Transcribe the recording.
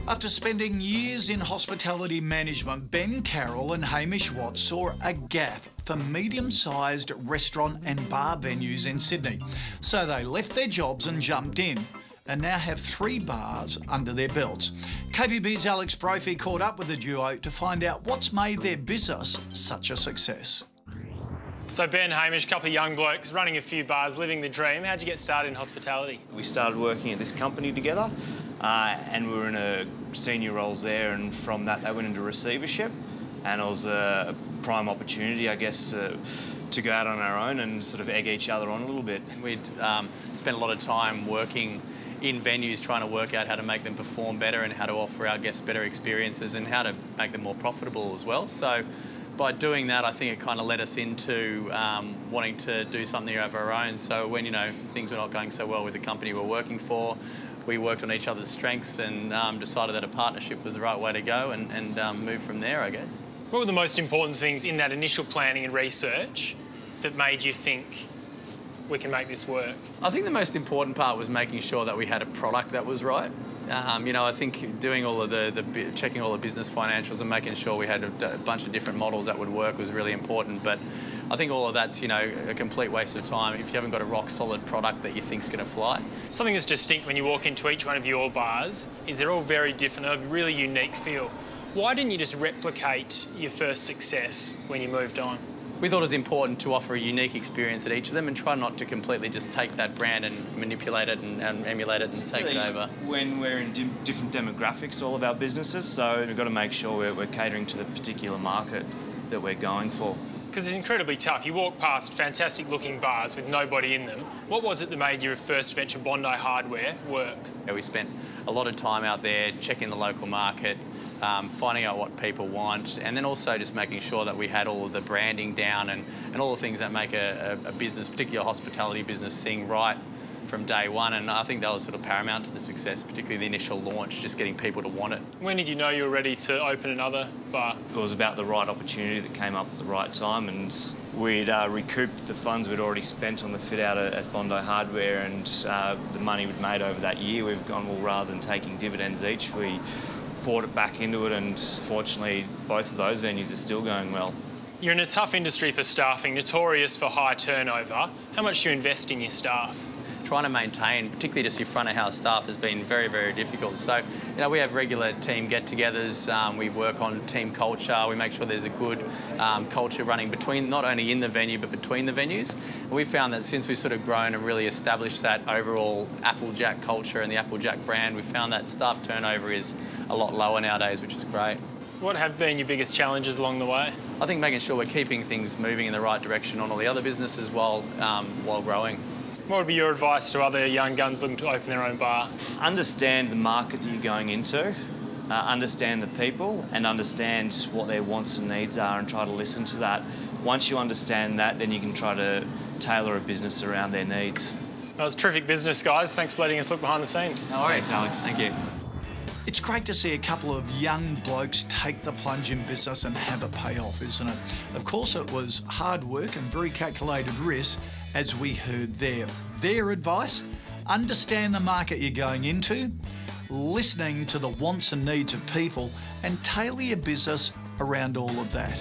After spending years in hospitality management, Ben Carroll and Hamish saw a gap for medium-sized restaurant and bar venues in Sydney. So they left their jobs and jumped in, and now have 3 bars under their belts. KBB's Alex Brophy caught up with the duo to find out what's made their business such a success. So Ben, Hamish, a couple of young blokes running a few bars, living the dream. How'd you get started in hospitality? We started working at this company together and we were in a senior roles there, and from that they went into receivership, and it was a prime opportunity, I guess, to go out on our own and sort of egg each other on a little bit. We'd spent a lot of time working in venues trying to work out how to make them perform better and how to offer our guests better experiences and how to make them more profitable as well. So by doing that, I think it kind of led us into wanting to do something of our own. So when, things were not going so well with the company we were working for, we worked on each other's strengths and decided that a partnership was the right way to go and move from there, I guess. What were the most important things in that initial planning and research that made you think we can make this work? I think the most important part was making sure that we had a product that was right. I think doing all of checking all the business financials and making sure we had a bunch of different models that would work was really important. But I think all of that's, a complete waste of time if you haven't got a rock solid product that you think's going to fly. Something that's distinct when you walk into each one of your bars is they're all very different, a really unique feel. Why didn't you just replicate your first success when you moved on? We thought it was important to offer a unique experience at each of them and try not to completely just take that brand and manipulate it and emulate it and take it over. When we're in different demographics, all of our businesses, so we've got to make sure we're catering to the particular market that we're going for. Because it's incredibly tough. You walk past fantastic-looking bars with nobody in them. What was it that made your first venture, Bondi Hardware, work? Yeah, we spent a lot of time out there checking the local market, finding out what people want, and then also just making sure that we had all of the branding down and all the things that make a business, particularly a hospitality business, sing right from day one. And I think that was sort of paramount to the success, particularly the initial launch, just getting people to want it. When did you know you were ready to open another bar? It was about the right opportunity that came up at the right time, and we'd recouped the funds we'd already spent on the fit out at Bondi Hardware, and the money we'd made over that year, we've gone, well, rather than taking dividends each, we poured it back into it, and fortunately both of those venues are still going well. You're in a tough industry for staffing, notorious for high turnover. How much do you invest in your staff? Trying to maintain, particularly just your front of house staff, has been very, very difficult. So, we have regular team get-togethers, we work on team culture, we make sure there's a good culture running between, not only in the venue, but between the venues. And we found that since we've sort of grown and really established that overall Applejack culture and the Applejack brand, we found that staff turnover is a lot lower nowadays, which is great. What have been your biggest challenges along the way? I think making sure we're keeping things moving in the right direction on all the other businesses while growing. What would be your advice to other young guns looking to open their own bar? Understand the market that you're going into, understand the people, and understand what their wants and needs are, and try to listen to that. Once you understand that, then you can try to tailor a business around their needs. That was terrific business, guys. Thanks for letting us look behind the scenes. No worries. Thanks, Alex. Thank you. It's great to see a couple of young blokes take the plunge in business and have it pay off, isn't it? Of course, it was hard work and very calculated risk, as we heard there. Their advice: understand the market you're going into, listening to the wants and needs of people, and tailor your business around all of that.